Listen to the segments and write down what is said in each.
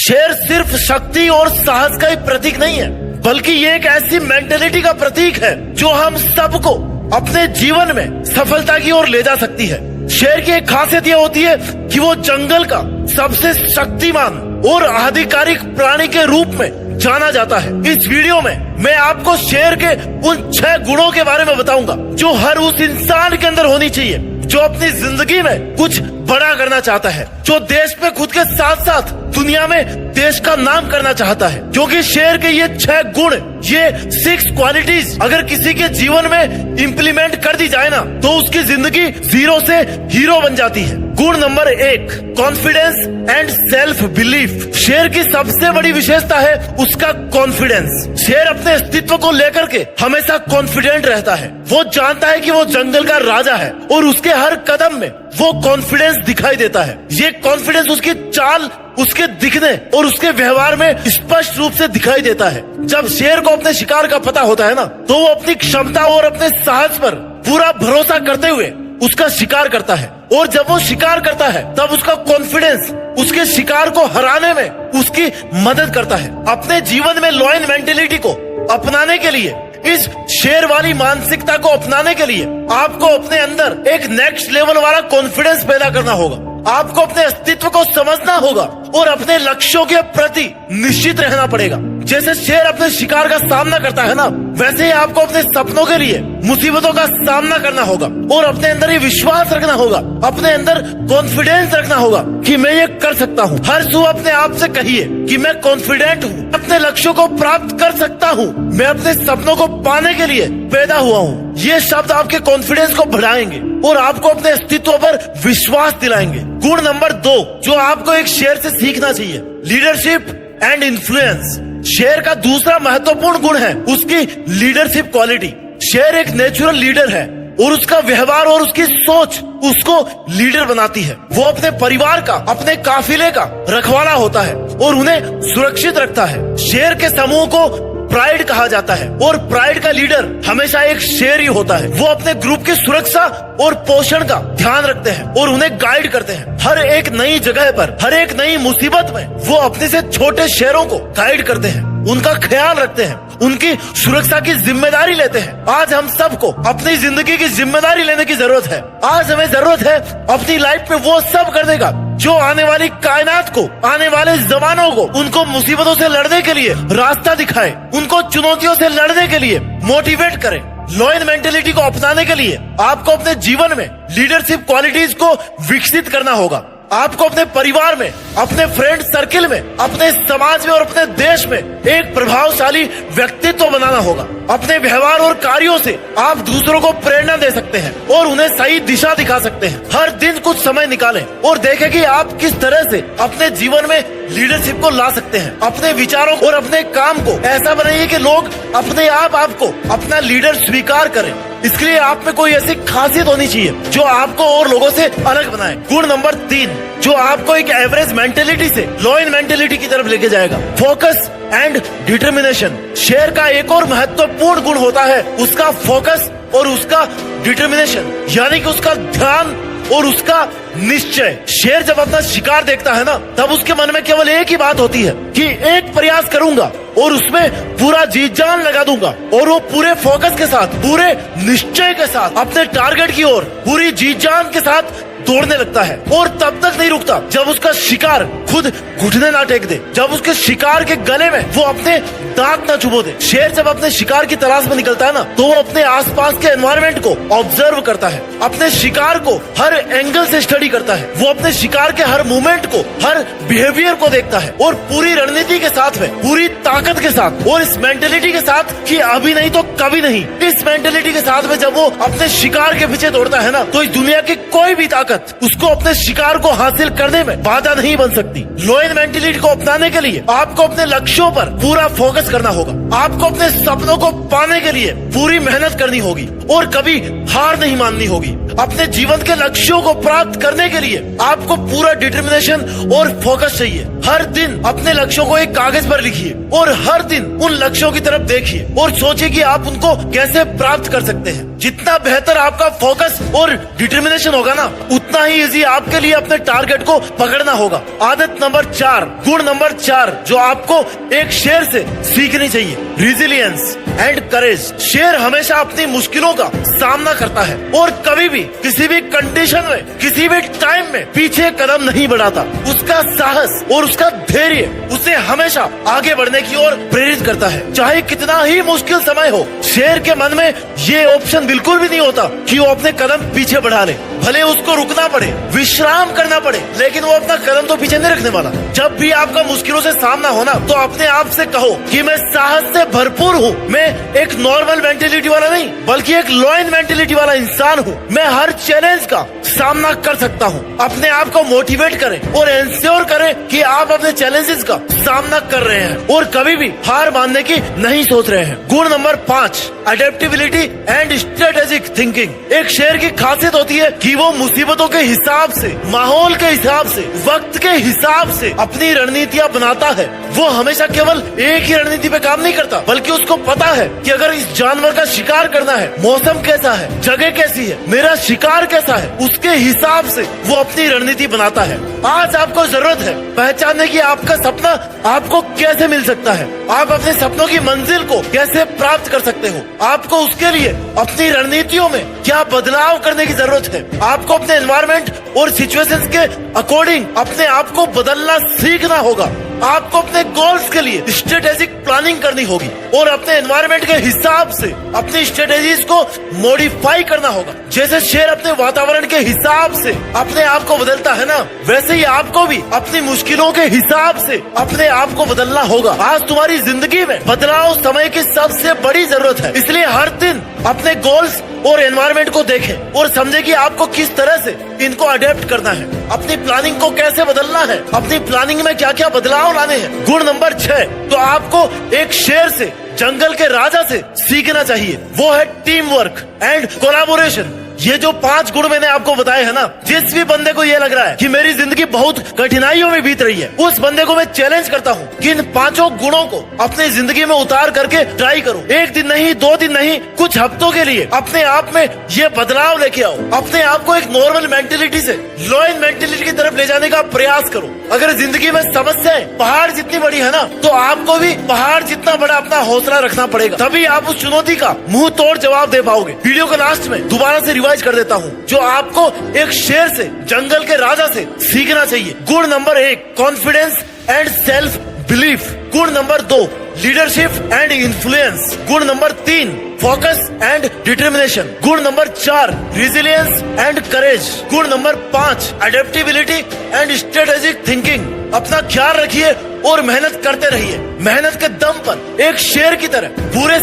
शेर सिर्फ शक्ति और साहस का ही प्रतीक नहीं है, बल्कि ये एक ऐसी मेंटेलिटी का प्रतीक है जो हम सबको अपने जीवन में सफलता की ओर ले जा सकती है। शेर की एक खासियत ये होती है कि वो जंगल का सबसे शक्तिमान और आधिकारिक प्राणी के रूप में जाना जाता है। इस वीडियो में मैं आपको शेर के उन 6 गुणों के बारे में बताऊंगा जो हर उस इंसान के अंदर होनी चाहिए जो अपनी जिंदगी में कुछ बड़ा करना चाहता है, जो देश पे खुद के साथ साथ दुनिया में देश का नाम करना चाहता है। क्योंकि शेर के ये 6 गुण, ये 6 क्वालिटीज अगर किसी के जीवन में इम्प्लीमेंट कर दी जाए ना तो उसकी जिंदगी 0 से हीरो बन जाती है। गुण number 1, confidence and self belief. शेर की सबसे बड़ी विशेषता है उसका कॉन्फिडेंस। शेर अपने अस्तित्व को लेकर के हमेशा कॉन्फिडेंट रहता है। वो जानता है कि वो जंगल का राजा है और उसके हर कदम में वो कॉन्फिडेंस दिखाई देता है। ये कॉन्फिडेंस उसकी चाल, उसके दिखने और उसके व्यवहार में स्पष्ट रूप से दिखाई देता है। जब शेर को अपने शिकार का पता होता है ना तो वो अपनी क्षमता और अपने साहस पर पूरा भरोसा करते हुए उसका शिकार करता है। और जब वो शिकार करता है तब उसका कॉन्फिडेंस उसके शिकार को हराने में उसकी मदद करता है। अपने जीवन में लॉयन मेंटेलिटी को अपनाने के लिए, इस शेर वाली मानसिकता को अपनाने के लिए आपको अपने अंदर एक नेक्स्ट लेवल वाला कॉन्फिडेंस पैदा करना होगा। आपको अपने अस्तित्व को समझना होगा और अपने लक्ष्यों के प्रति निश्चित रहना पड़ेगा। जैसे शेर अपने शिकार का सामना करता है ना, वैसे ही आपको अपने सपनों के लिए मुसीबतों का सामना करना होगा और अपने अंदर ही विश्वास रखना होगा, अपने अंदर कॉन्फिडेंस रखना होगा कि मैं ये कर सकता हूँ। हर सुबह अपने आप से कहिए कि मैं कॉन्फिडेंट हूँ, अपने लक्ष्यों को प्राप्त कर सकता हूँ, मैं अपने सपनों को पाने के लिए पैदा हुआ हूँ। ये शब्द आपके कॉन्फिडेंस को बढ़ाएंगे और आपको अपने अस्तित्व पर विश्वास दिलाएंगे। गुण नंबर 2 जो आपको एक शेर से सीखना चाहिए, लीडरशिप एंड इन्फ्लुएंस। शेर का दूसरा महत्वपूर्ण गुण है उसकी लीडरशिप क्वालिटी। शेर एक नेचुरल लीडर है और उसका व्यवहार और उसकी सोच उसको लीडर बनाती है। वो अपने परिवार का, अपने काफिले का रखवाला होता है और उन्हें सुरक्षित रखता है। शेर के समूह को प्राइड कहा जाता है और प्राइड का लीडर हमेशा एक शेर ही होता है। वो अपने ग्रुप की सुरक्षा और पोषण का ध्यान रखते हैं और उन्हें गाइड करते हैं। हर एक नई जगह पर, हर एक नई मुसीबत में वो अपने से छोटे शेरों को गाइड करते हैं, उनका ख्याल रखते हैं, उनकी सुरक्षा की जिम्मेदारी लेते हैं। आज हम सबको अपनी जिंदगी की जिम्मेदारी लेने की जरूरत है। आज हमें जरूरत है अपनी लाइफ में वो सब करने का जो आने वाली कायनात को, आने वाले जमानों को, उनको मुसीबतों से लड़ने के लिए रास्ता दिखाए, उनको चुनौतियों से लड़ने के लिए मोटिवेट करे। लॉयन मेंटेलिटी को अपनाने के लिए आपको अपने जीवन में लीडरशिप क्वालिटीज को विकसित करना होगा। आपको अपने परिवार में, अपने फ्रेंड सर्किल में, अपने समाज में और अपने देश में एक प्रभावशाली व्यक्तित्व बनाना होगा। अपने व्यवहार और कार्यों से आप दूसरों को प्रेरणा दे सकते हैं और उन्हें सही दिशा दिखा सकते हैं। हर दिन कुछ समय निकालें और देखें कि आप किस तरह से अपने जीवन में लीडरशिप को ला सकते हैं। अपने विचारों और अपने काम को ऐसा बनाइए कि लोग अपने आप आपको अपना लीडर स्वीकार करें। इसके लिए आप में कोई ऐसी खासियत होनी चाहिए जो आपको और लोगों से अलग बनाए। गुण नंबर 3 जो आपको एक एवरेज मेंटेलिटी से लॉयन मेंटेलिटी की तरफ लेके जाएगा, फोकस एंड डिटर्मिनेशन। शेर का एक और महत्वपूर्ण गुण होता है उसका फोकस और उसका डिटर्मिनेशन, यानी कि उसका ध्यान और उसका निश्चय। शेर जब अपना शिकार देखता है ना तब उसके मन में केवल एक ही बात होती है कि एक प्रयास करूंगा और उसमें पूरा जी जान लगा दूंगा। और वो पूरे फोकस के साथ, पूरे निश्चय के साथ अपने टारगेट की ओर पूरी जी जान के साथ दौड़ने लगता है और तब तक नहीं रुकता जब उसका शिकार खुद घुटने ना टेक दे, जब उसके शिकार के गले में वो अपने दांत ना चुभो दे। शेर जब अपने शिकार की तलाश में निकलता है ना तो वो अपने आसपास के एनवायरनमेंट को ऑब्जर्व करता है, अपने शिकार को हर एंगल से स्टडी करता है। वो अपने शिकार के हर मूवमेंट को, हर बिहेवियर को देखता है और पूरी रणनीति के साथ में, पूरी ताकत के साथ और इस मेंटेलिटी के साथ कि अभी नहीं तो कभी नहीं, इस मेंटेलिटी के साथ में जब वो अपने शिकार के पीछे दौड़ता है ना तो इस दुनिया की कोई भी ताकत उसको अपने शिकार को हासिल करने में बाधा नहीं बन सकती। लॉयन मेंटेलिटी को अपनाने के लिए आपको अपने लक्ष्यों पर पूरा फोकस करना होगा। आपको अपने सपनों को पाने के लिए पूरी मेहनत करनी होगी और कभी हार नहीं माननी होगी। अपने जीवन के लक्ष्यों को प्राप्त करने के लिए आपको पूरा डिटर्मिनेशन और फोकस चाहिए। हर दिन अपने लक्ष्यों को एक कागज पर लिखिए और हर दिन उन लक्ष्यों की तरफ देखिए और सोचिए कि आप उनको कैसे प्राप्त कर सकते हैं। जितना बेहतर आपका फोकस और डिटर्मिनेशन होगा ना, उतना ही इजी आपके लिए अपने टारगेट को पकड़ना होगा। आदत नंबर 4, गुण नंबर 4 जो आपको एक शेर से सीखनी चाहिए, रिजिलियंस एंड करेज। शेर हमेशा अपनी मुश्किलों का सामना करता है और कभी भी किसी भी कंडीशन में, किसी भी टाइम में पीछे कदम नहीं बढ़ाता। उसका साहस और उसका धैर्य उसे हमेशा आगे बढ़ने की ओर प्रेरित करता है, चाहे कितना ही मुश्किल समय हो। शेर के मन में ये ऑप्शन बिल्कुल भी नहीं होता कि वो अपने कदम पीछे बढ़ा ले, भले उसको रुकना पड़े, विश्राम करना पड़े, लेकिन वो अपना कदम तो पीछे नहीं रखने वाला। जब भी आपका मुश्किलों से सामना होना, तो अपने आप से कहो कि मैं साहस से भरपूर हूँ, मैं एक नॉर्मल मेंटेलिटी वाला नहीं बल्कि एक लॉयन मेंटेलिटी वाला इंसान हूँ। मैं हर चैलेंज का सामना कर सकता हूँ। अपने आप को मोटिवेट करें और इंश्योर करें कि आप अपने चैलेंजेस का सामना कर रहे हैं और कभी भी हार मानने की नहीं सोच रहे हैं। गुण number 5, adaptability and strategic thinking. एक शेर की खासियत होती है कि वो मुसीबतों के हिसाब से, माहौल के हिसाब से, वक्त के हिसाब से अपनी रणनीतियाँ बनाता है। वो हमेशा केवल एक ही रणनीति पे काम नहीं करता, बल्कि उसको पता है कि अगर इस जानवर का शिकार करना है, मौसम कैसा है, जगह कैसी है, मेरा शिकार कैसा है, उसके हिसाब से वो अपनी रणनीति बनाता है। आज आपको जरूरत है पहचानने की आपका सपना आपको कैसे मिल सकता है, आप अपने सपनों की मंजिल को कैसे प्राप्त कर सकते हो। आपको उसके लिए अपनी रणनीतियों में क्या बदलाव करने की जरूरत है। आपको अपने एनवायरमेंट और सिचुएशंस के अकॉर्डिंग अपने आप को बदलना सीखना होगा। आपको अपने गोल्स के लिए स्ट्रेटेजिक प्लानिंग करनी होगी और अपने एनवायरमेंट के हिसाब से अपनी स्ट्रेटेजीज को मॉडिफाई करना होगा। जैसे शेर अपने वातावरण के हिसाब से अपने आप को बदलता है ना, वैसे ही आपको भी अपनी मुश्किलों के हिसाब से अपने आप को बदलना होगा। आज तुम्हारी जिंदगी में बदलाव समय की सबसे बड़ी जरूरत है, इसलिए हर दिन अपने गोल्स और एनवायरमेंट को देखें और समझे कि आपको किस तरह से इनको अडेप्ट करना है, अपनी प्लानिंग को कैसे बदलना है, अपनी प्लानिंग में क्या क्या बदलाव लाने हैं। गुण नंबर 6, तो आपको एक शेर से, जंगल के राजा से सीखना चाहिए, वो है टीम वर्क एंड कोलैबोरेशन। ये जो 5 गुण मैंने आपको बताए हैं ना, जिस भी बंदे को ये लग रहा है कि मेरी जिंदगी बहुत कठिनाइयों में बीत रही है, उस बंदे को मैं चैलेंज करता हूँ कि इन 5 गुणों को अपनी जिंदगी में उतार करके ट्राई करो। एक दिन नहीं, 2 दिन नहीं, कुछ हफ्तों के लिए अपने आप में ये बदलाव लेके आओ। अपने आप को एक नॉर्मल मेंटेलिटी से लॉयन मेंटेलिटी की तरफ ले जाने का प्रयास करो। अगर जिंदगी में समस्याएं पहाड़ जितनी बड़ी है ना, तो आपको भी पहाड़ जितना बड़ा अपना हौसला रखना पड़ेगा, तभी आप उस चुनौती का मुंह तोड़ जवाब दे पाओगे। वीडियो के लास्ट में दोबारा से रिवाइज कर देता हूँ, जो आपको एक शेर से, जंगल के राजा से सीखना चाहिए। गुण number 1, confidence and self belief. गुण नंबर 2, लीडरशिप एंड इन्फ्लुएंस। गुण नंबर 3, फोकस एंड डिटर्मिनेशन। गुण नंबर 4, रिजिलियंस एंड करेज। गुण number 5, adaptability and strategic thinking. अपना ख्याल रखिए और मेहनत करते रहिए। मेहनत के दम पर एक शेर की तरह, पूरे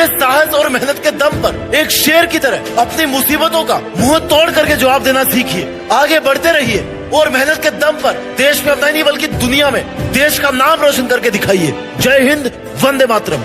साहस और मेहनत के दम पर एक शेर की तरह अपनी मुसीबतों का मुंह तोड़ करके जवाब देना सीखिए। आगे बढ़ते रहिए और मेहनत के दम पर देश में अपना नहीं बल्कि दुनिया में देश का नाम रोशन करके दिखाइए। जय हिंद, वंदे मातरम।